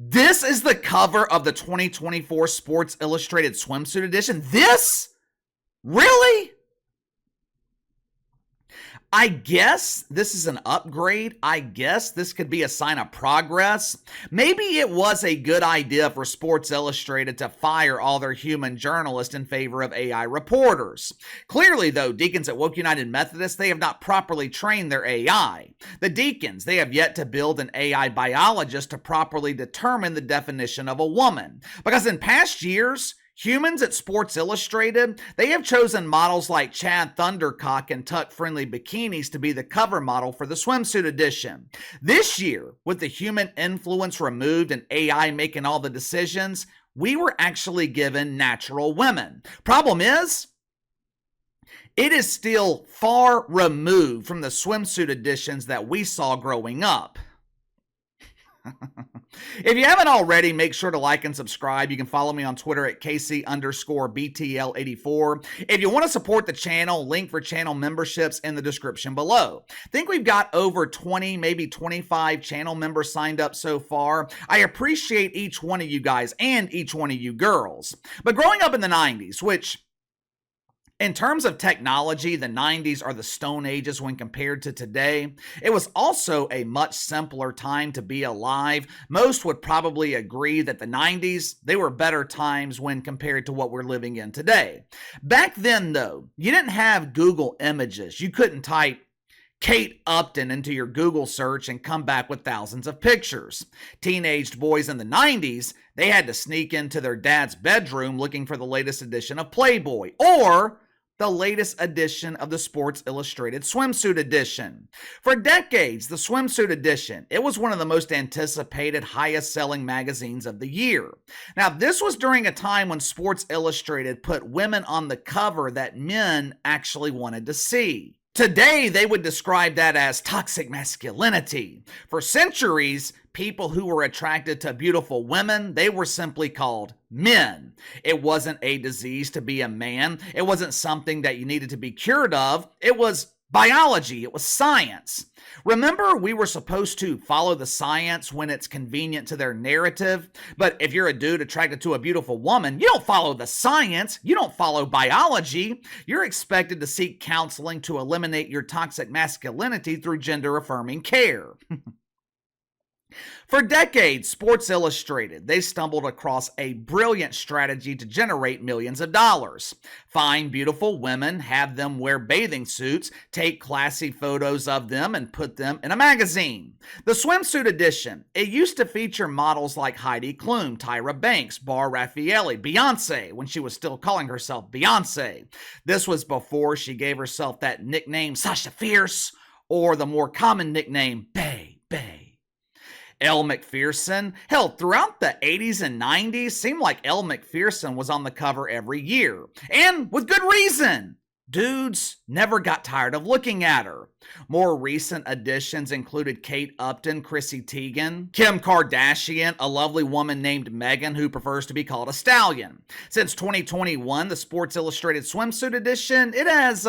This is the cover of the 2024 Sports Illustrated Swimsuit edition. This? Really? I guess this is an upgrade. I guess this could be a sign of progress. Maybe it was a good idea for Sports Illustrated to fire all their human journalists in favor of AI reporters. Clearly, though, deacons at Woke United Methodist, they have not properly trained their AI. The deacons, they have yet to build an AI biologist to properly determine the definition of a woman. Because in past years, humans at Sports Illustrated, they have chosen models like Chad Thundercock and tuck-friendly bikinis to be the cover model for the swimsuit edition. This year, with the human influence removed and AI making all the decisions, we were actually given natural women. Problem is, it is still far removed from the swimsuit editions that we saw growing up. If you haven't already, make sure to like and subscribe. You can follow me on Twitter at KC_BTL84. If you want to support the channel, link for channel memberships in the description below. I think we've got over 20, maybe 25 channel members signed up so far. I appreciate each one of you guys and each one of you girls. But growing up in the 90s, which in terms of technology, the 90s are the Stone Ages when compared to today. It was also a much simpler time to be alive. Most would probably agree that the 90s, they were better times when compared to what we're living in today. Back then, though, you didn't have Google Images. You couldn't type Kate Upton into your Google search and come back with thousands of pictures. Teenaged boys in the 90s, they had to sneak into their dad's bedroom looking for the latest edition of Playboy or the latest edition of the Sports Illustrated Swimsuit edition. For decades, the Swimsuit edition, it was one of the most anticipated, highest selling magazines of the year. Now, this was during a time when Sports Illustrated put women on the cover that men actually wanted to see. Today, they would describe that as toxic masculinity. For centuries, people who were attracted to beautiful women, they were simply called men. It wasn't a disease to be a man. It wasn't something that you needed to be cured of. It was biology. It was science. Remember, we were supposed to follow the science when it's convenient to their narrative. But if you're a dude attracted to a beautiful woman, you don't follow the science. You don't follow biology. You're expected to seek counseling to eliminate your toxic masculinity through gender-affirming care. For decades, Sports Illustrated, they stumbled across a brilliant strategy to generate millions of dollars. Find beautiful women, have them wear bathing suits, take classy photos of them, and put them in a magazine. The swimsuit edition, it used to feature models like Heidi Klum, Tyra Banks, Bar Raffaele, Beyonce, when she was still calling herself Beyonce. This was before she gave herself that nickname Sasha Fierce, or the more common nickname Bae. Elle Macpherson. Hell, throughout the 80s and 90s, seemed like Elle Macpherson was on the cover every year. And with good reason. Dudes never got tired of looking at her. More recent additions included Kate Upton, Chrissy Teigen, Kim Kardashian, a lovely woman named Megan who prefers to be called a stallion. Since 2021, the Sports Illustrated Swimsuit edition, it has,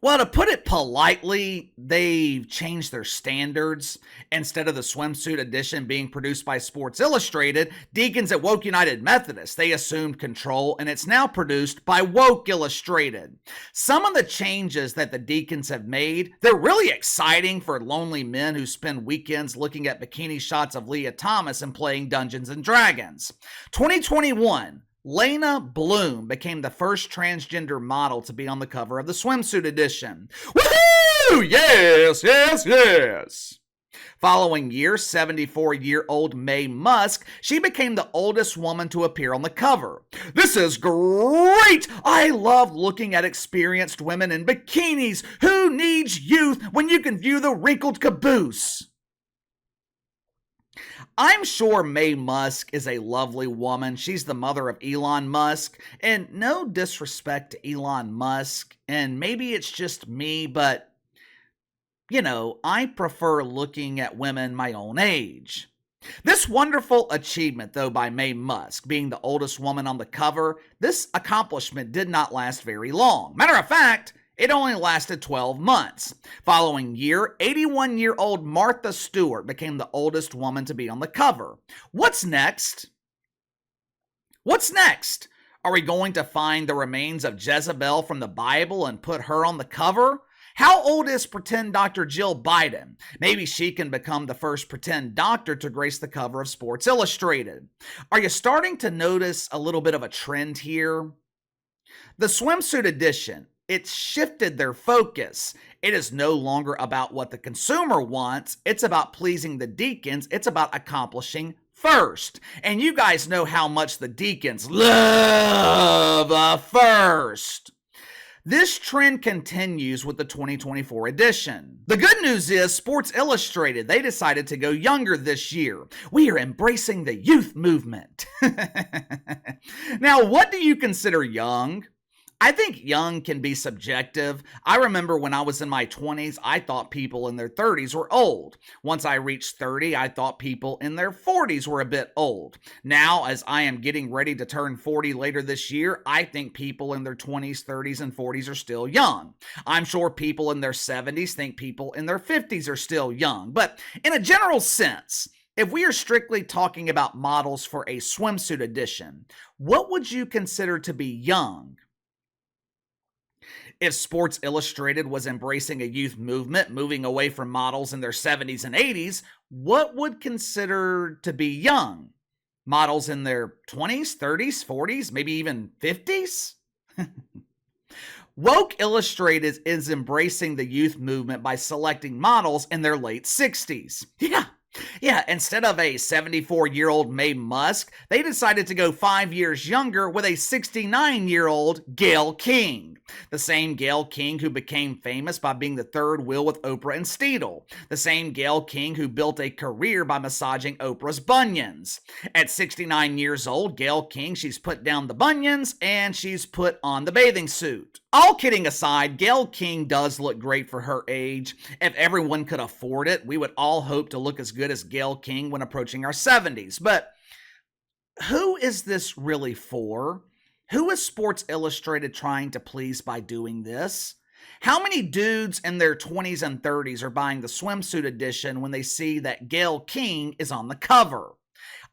well, to put it politely, they've changed their standards. Instead of the swimsuit edition being produced by Sports Illustrated, deacons at Woke United Methodist, they assumed control, and it's now produced by Woke Illustrated. Some of the changes that the deacons have made, they're really exciting for lonely men who spend weekends looking at bikini shots of Leah Thomas and playing Dungeons and Dragons. 2021. Lena Bloom became the first transgender model to be on the cover of the swimsuit edition. Woohoo! Yes! Following year, 74-year-old Mae Musk, she became the oldest woman to appear on the cover. This is great! I love looking at experienced women in bikinis. Who needs youth when you can view the wrinkled caboose? I'm sure Mae Musk is a lovely woman. She's the mother of Elon Musk. And no disrespect to Elon Musk, and maybe it's just me, but, you know, I prefer looking at women my own age. This wonderful achievement, though, by Mae Musk, being the oldest woman on the cover, this accomplishment did not last very long. Matter of fact, It only lasted 12 months. Following year, 81-year-old Martha Stewart became the oldest woman to be on the cover. What's next? What's next? Are we going to find the remains of Jezebel from the Bible and put her on the cover? How old is pretend Dr. Jill Biden? Maybe she can become the first pretend doctor to grace the cover of Sports Illustrated. Are you starting to notice a little bit of a trend here? The swimsuit edition, it's shifted their focus. It is no longer about what the consumer wants. It's about pleasing the deacons. It's about accomplishing first. And you guys know how much the deacons love a first. This trend continues with the 2024 edition. The good news is Sports Illustrated, they decided to go younger this year. We are embracing the youth movement. Now, what do you consider young? I think young can be subjective. I remember when I was in my 20s, I thought people in their 30s were old. Once I reached 30, I thought people in their 40s were a bit old. Now, as I am getting ready to turn 40 later this year, I think people in their 20s, 30s, and 40s are still young. I'm sure people in their 70s think people in their 50s are still young. But in a general sense, if we are strictly talking about models for a swimsuit edition, what would you consider to be young? If Sports Illustrated was embracing a youth movement, moving away from models in their 70s and 80s, what would consider to be young? Models in their 20s, 30s, 40s, maybe even 50s? Woke Illustrated is embracing the youth movement by selecting models in their late 60s. Yeah, instead of a 74-year-old Mae Musk, they decided to go 5 years younger with a 69-year-old Gayle King. The same Gayle King who became famous by being the third wheel with Oprah and Steedle. The same Gayle King who built a career by massaging Oprah's bunions. At 69 years old, Gayle King, she's put down the bunions and she's put on the bathing suit. All kidding aside, Gayle King does look great for her age. If everyone could afford it, we would all hope to look as good as Gayle King when approaching our 70s. But who is this really for? Who is Sports Illustrated trying to please by doing this? How many dudes in their 20s and 30s are buying the swimsuit edition when they see that Gayle King is on the cover?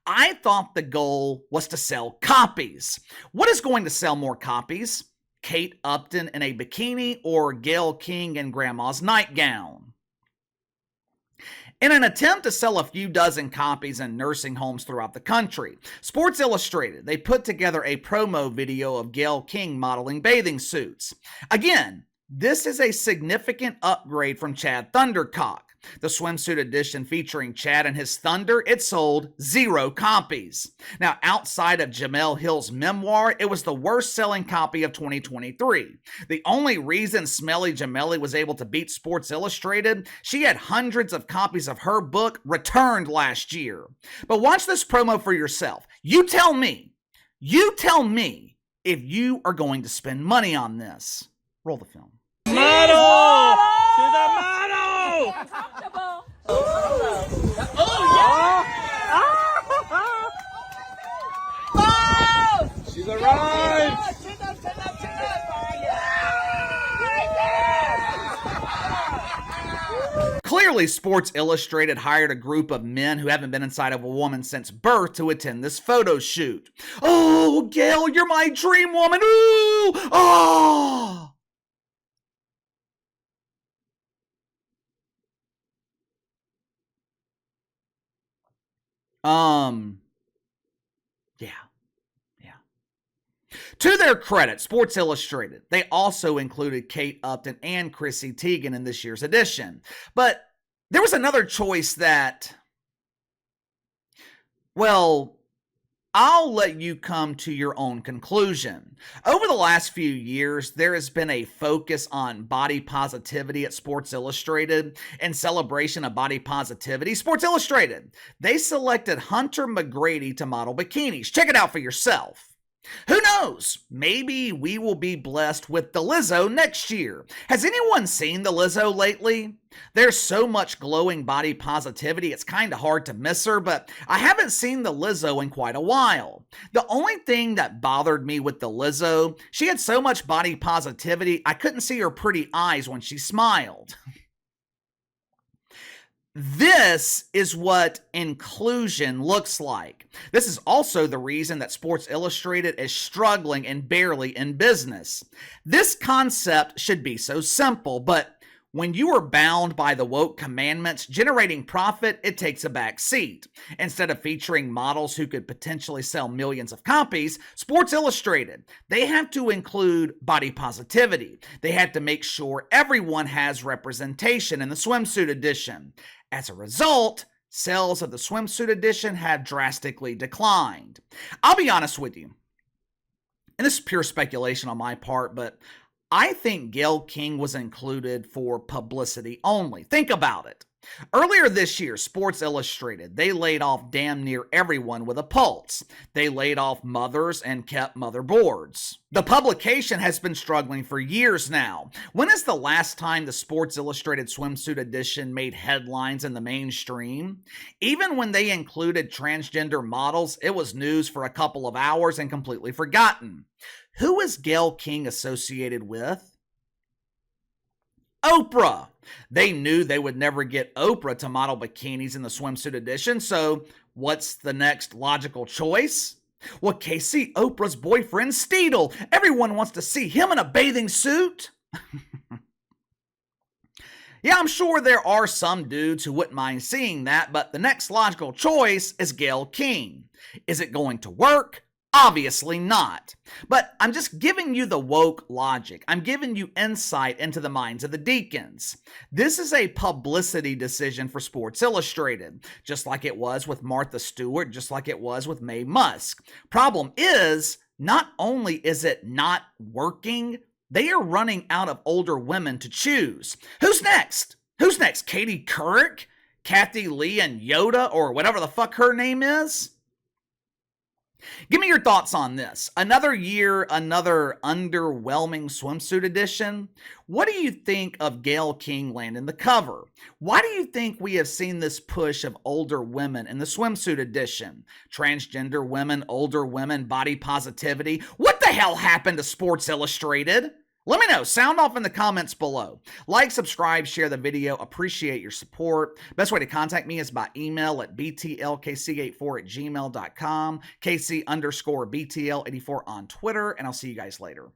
I thought the goal was to sell copies. What is going to sell more copies? Kate Upton in a bikini or Gayle King in grandma's nightgown? In an attempt to sell a few dozen copies in nursing homes throughout the country, Sports Illustrated, they put together a promo video of Gayle King modeling bathing suits. Again, this is a significant upgrade from Chad Thundercock. The swimsuit edition featuring Chad and his Thunder, it sold 0 copies. Now, outside of Jemele Hill's memoir, it was the worst-selling copy of 2023. The only reason Smelly Jemele was able to beat Sports Illustrated, she had hundreds of copies of her book returned last year. But watch this promo for yourself. You tell me if you are going to spend money on this. Roll the film. Model! She's a model! Uncomfortable. Oh! She's arrived! Chin up. Clearly, Sports Illustrated hired a group of men who haven't been inside of a woman since birth to attend this photo shoot. Oh, Gail, you're my dream woman. Ooh! Oh! Yeah. To their credit, Sports Illustrated, they also included Kate Upton and Chrissy Teigen in this year's edition. But there was another choice that, well, I'll let you come to your own conclusion. Over the last few years, there has been a focus on body positivity at Sports Illustrated. In celebration of body positivity, Sports Illustrated, they selected Hunter McGrady to model bikinis. Check it out for yourself. Who knows? Maybe we will be blessed with the Lizzo next year. Has anyone seen the Lizzo lately? There's so much glowing body positivity, it's kind of hard to miss her, but I haven't seen the Lizzo in quite a while. The only thing that bothered me with the Lizzo, she had so much body positivity, I couldn't see her pretty eyes when she smiled. This is what inclusion looks like. This is also the reason that Sports Illustrated is struggling and barely in business. This concept should be so simple, but when you are bound by the woke commandments, generating profit, it takes a back seat. Instead of featuring models who could potentially sell millions of copies, Sports Illustrated, they have to include body positivity. They have to make sure everyone has representation in the swimsuit edition. As a result, sales of the swimsuit edition have drastically declined. I'll be honest with you, and this is pure speculation on my part, but I think Gayle King was included for publicity only. Think about it. Earlier this year, Sports Illustrated, they laid off damn near everyone with a pulse. They laid off mothers and kept motherboards. The publication has been struggling for years now. When is the last time the Sports Illustrated swimsuit edition made headlines in the mainstream? Even when they included transgender models, it was news for a couple of hours and completely forgotten. Who is Gayle King associated with? Oprah. They knew they would never get Oprah to model bikinis in the swimsuit edition, so what's the next logical choice? Well, Casey, Oprah's boyfriend, Steedle. Everyone wants to see him in a bathing suit. Yeah, I'm sure there are some dudes who wouldn't mind seeing that, but the next logical choice is Gayle King. Is it going to work? Obviously not. But I'm just giving you the woke logic. I'm giving you insight into the minds of the deacons. This is a publicity decision for Sports Illustrated, just like it was with Martha Stewart, just like it was with Mae Musk. Problem is, not only is it not working, they are running out of older women to choose. Who's next? Who's next? Katie Couric? Kathy Lee and Yoda, or whatever the fuck her name is? Give me your thoughts on this. Another year, another underwhelming swimsuit edition. What do you think of Gayle King landing the cover? Why do you think we have seen this push of older women in the swimsuit edition? Transgender women, older women, body positivity. What the hell happened to Sports Illustrated? Let me know. Sound off in the comments below. Like, subscribe, share the video. Appreciate your support. Best way to contact me is by email at btlkc84@gmail.com, KC_BTL84 on Twitter, and I'll see you guys later.